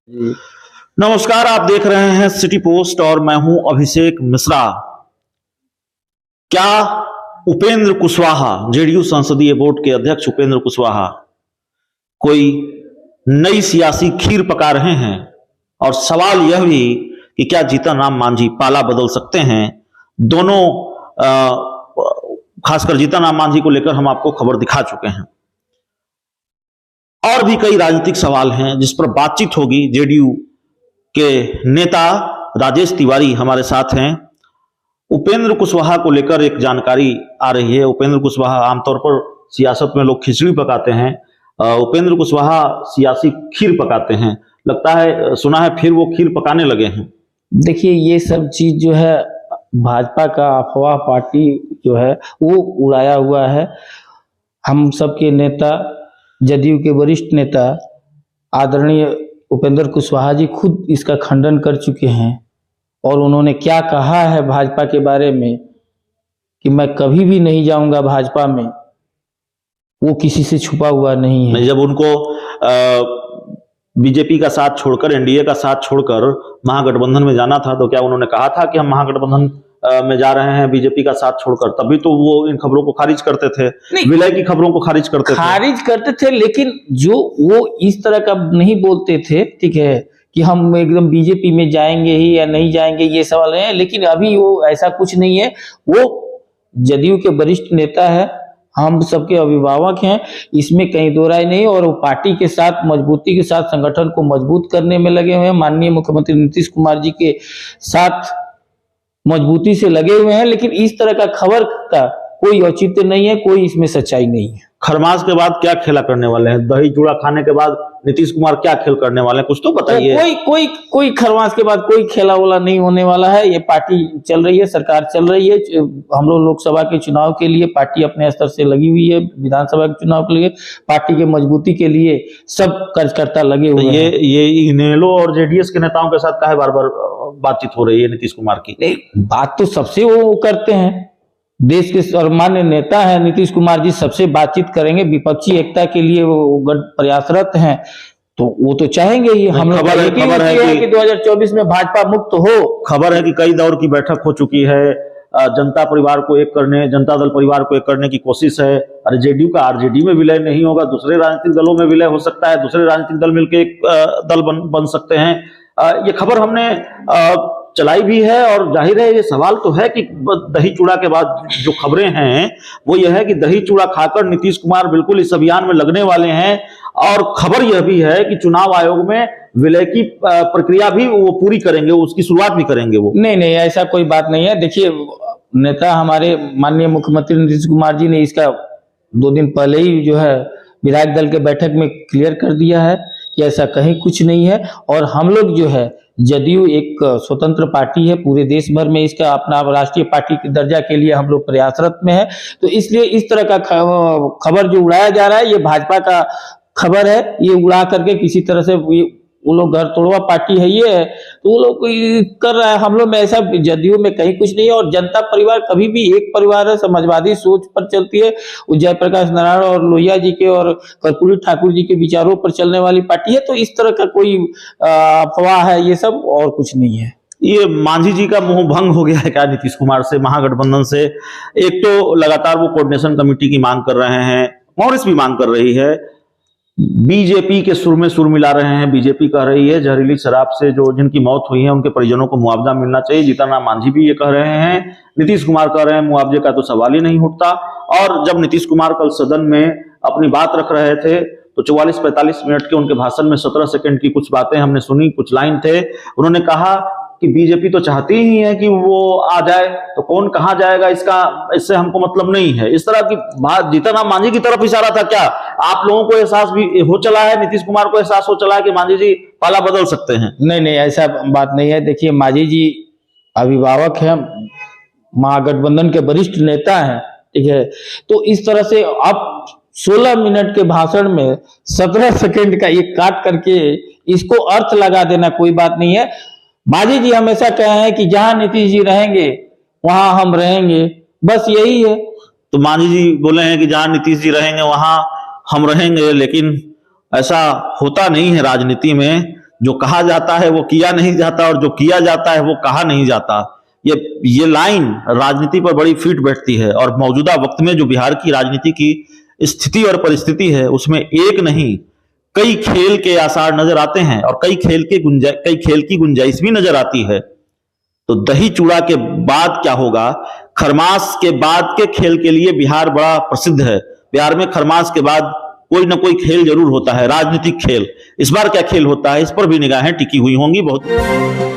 जी। नमस्कार, आप देख रहे हैं सिटी पोस्ट और मैं हूं अभिषेक मिश्रा। क्या उपेंद्र कुशवाहा, जेडीयू संसदीय बोर्ड के अध्यक्ष उपेंद्र कुशवाहा कोई नई सियासी खीर पका रहे हैं? और सवाल यह भी कि क्या जीतन राम मांझी पाला बदल सकते हैं? दोनों खासकर जीतन राम मांझी को लेकर हम आपको खबर दिखा चुके हैं। और भी कई राजनीतिक सवाल हैं जिस पर बातचीत होगी। जेडीयू के नेता राजेश तिवारी हमारे साथ हैं। उपेंद्र कुशवाहा को लेकर एक जानकारी आ रही है। उपेंद्र कुशवाहा, आमतौर पर सियासत में लोग खिचड़ी पकाते हैं, उपेंद्र कुशवाहा सियासी खीर पकाते हैं। लगता है, सुना है फिर वो खीर पकाने लगे हैं। देखिए, ये सब चीज जो है भाजपा का अफवाह पार्टी जो है वो उड़ाया हुआ है। हम सबके नेता, जदयू के वरिष्ठ नेता आदरणीय उपेंद्र कुशवाहा जी खुद इसका खंडन कर चुके हैं और उन्होंने क्या कहा है भाजपा के बारे में कि मैं कभी भी नहीं जाऊंगा भाजपा में, वो किसी से छुपा हुआ नहीं है। जब उनको बीजेपी का साथ छोड़कर, एनडीए का साथ छोड़कर महागठबंधन में जाना था, तो क्या उन्होंने कहा था कि हम महागठबंधन में जा रहे हैं बीजेपी का साथ छोड़कर? तभी तो वो इन खबरों को खारिज करते थे, विलय की खबरों को खारिज करते थे। लेकिन जो वो इस तरह का नहीं बोलते थे, ठीक है, कि हम एकदम बीजेपी में जाएंगे ही या नहीं जाएंगे, ये सवाल है। लेकिन अभी वो ऐसा कुछ नहीं है। वो जदयू के वरिष्ठ नेता है, हम सबके अभिभावक हैं, इसमें कहीं दो राय नहीं। और वो पार्टी के साथ मजबूती के साथ संगठन को मजबूत करने में लगे हुए हैं। माननीय मुख्यमंत्री नीतीश कुमार जी के साथ मजबूती से लगे हुए हैं। लेकिन इस तरह का खबर का कोई औचित्य नहीं है, कोई इसमें सच्चाई नहीं है। खरमास के बाद क्या खेला करने वाले हैं? दही चूड़ा खाने के बाद नीतीश कुमार क्या खेल करने वाले हैं, कुछ तो बताइए। कोई खरमास के बाद कोई खेला वाला नहीं होने वाला है। ये पार्टी चल रही है, सरकार चल रही है। हम लोग लोकसभा के चुनाव के लिए पार्टी अपने स्तर से लगी हुई है, विधानसभा के चुनाव के लिए पार्टी के मजबूती के लिए सब कार्यकर्ता लगे हुए हैं। ये इनेलो और जेडीएस के नेताओं के साथ काहे बार बार बातचीत हो रही है नीतीश कुमार की? बात तो सबसे वो करते हैं, देश के सर्वमान्य नेता हैं नीतीश कुमार जी, सबसे बातचीत करेंगे। विपक्षी एकता के लिए वो प्रयासरत हैं, तो वो तो चाहेंगे ही। हम लोग खबर है कि 2024 में भाजपा मुक्त हो। खबर है कि कई दौर की बैठक हो चुकी है, जनता परिवार को एक करने, जनता दल परिवार को एक करने की कोशिश है। अरे जेडीयू का आरजेडी में विलय नहीं होगा, दूसरे राजनीतिक दलों में विलय हो सकता है, दूसरे राजनीतिक दल मिलकर एक दल बन सकते हैं। ये खबर हमने चलाई भी है। और जाहिर है, ये सवाल तो है कि दही चूड़ा के बाद जो खबरें हैं वो यह है कि दही चूड़ा खाकर नीतीश कुमार बिल्कुल इस अभियान में लगने वाले हैं। और खबर यह भी है कि चुनाव आयोग में विलय की प्रक्रिया भी वो पूरी करेंगे, उसकी शुरुआत भी करेंगे वो। नहीं, ऐसा कोई बात नहीं है। देखिए, नेता हमारे माननीय मुख्यमंत्री नीतीश कुमार जी ने इसका 2 दिन पहले ही जो है विधायक दल के बैठक में क्लियर कर दिया है कि ऐसा कहीं कुछ नहीं है। और हम लोग जो है, जदयू एक स्वतंत्र पार्टी है, पूरे देश भर में इसका अपना राष्ट्रीय पार्टी के दर्जा के लिए हम लोग प्रयासरत में है। तो इसलिए इस तरह का खबर जो उड़ाया जा रहा है, ये भाजपा का खबर है। ये उड़ा करके किसी तरह से वो लोग घर तोड़वा पार्टी है ये है, तो वो लोग कर रहा है। हम लोग में ऐसा जदयू में कहीं कुछ नहीं है। और जनता परिवार कभी भी एक परिवार है, समाजवादी सोच पर चलती है। वो जयप्रकाश नारायण और लोहिया जी के और कर्पूरी ठाकुर जी के विचारों पर चलने वाली पार्टी है। तो इस तरह का कोई अफवाह है ये सब, और कुछ नहीं है। ये मांझी जी का मोह भंग हो गया है क्या नीतीश कुमार से, महागठबंधन से? एक तो लगातार वो कोऑर्डिनेशन कमेटी की मांग कर रहे हैं, कांग्रेस भी मांग कर रही है, बीजेपी के सुर में सुर मिला रहे हैं। बीजेपी कह रही है जहरीली शराब से जो जिनकी मौत हुई है उनके परिजनों को मुआवजा मिलना चाहिए। जीतन राम मांझी भी ये कह रहे हैं, नीतीश कुमार कह रहे हैं मुआवजे का तो सवाल ही नहीं उठता। और जब नीतीश कुमार कल सदन में अपनी बात रख रहे थे तो 44-45 मिनट के उनके भाषण में 17 सेकंड की कुछ बातें हमने सुनी, कुछ लाइन थे। उन्होंने कहा कि बीजेपी तो चाहती ही है कि वो आ जाए, तो कौन कहां जाएगा इससे हमको मतलब नहीं है। इस तरह की बात जीतन राम मांझी की तरफ इशारा था क्या? आप लोगों को एहसास भी हो चला है, नीतीश कुमार को एहसास हो चला है कि मांझी जी पाला बदल सकते हैं? नहीं, ऐसा बात नहीं है। देखिए, मांझी जी अभिभावक हैं, महागठबंधन के वरिष्ठ नेता हैं, ठीक है। तो इस तरह से आप 16 मिनट के भाषण में 17 सेकंड का एक काट करके इसको अर्थ लगा देना कोई बात नहीं है। मांझी जी हमेशा कहे हैं कि जहां नीतीश जी रहेंगे वहां हम रहेंगे, बस यही है। तो मांझी जी बोले हैं कि जहां नीतीश जी रहेंगे वहां हम रहेंगे, लेकिन ऐसा होता नहीं है राजनीति में। जो कहा जाता है वो किया नहीं जाता और जो किया जाता है वो कहा नहीं जाता। ये लाइन राजनीति पर बड़ी फिट बैठती है और मौजूदा वक्त में जो बिहार की राजनीति की स्थिति और परिस्थिति है उसमें एक नहीं कई खेल के आसार नजर आते हैं और कई खेल की गुंजाइश भी नजर आती है। तो दही चूड़ा के बाद क्या होगा, खरमास के बाद के खेल के लिए बिहार बड़ा प्रसिद्ध है। बिहार में खरमास के बाद कोई ना कोई खेल जरूर होता है, राजनीतिक खेल। इस बार क्या खेल होता है इस पर भी निगाहें टिकी हुई होंगी बहुत।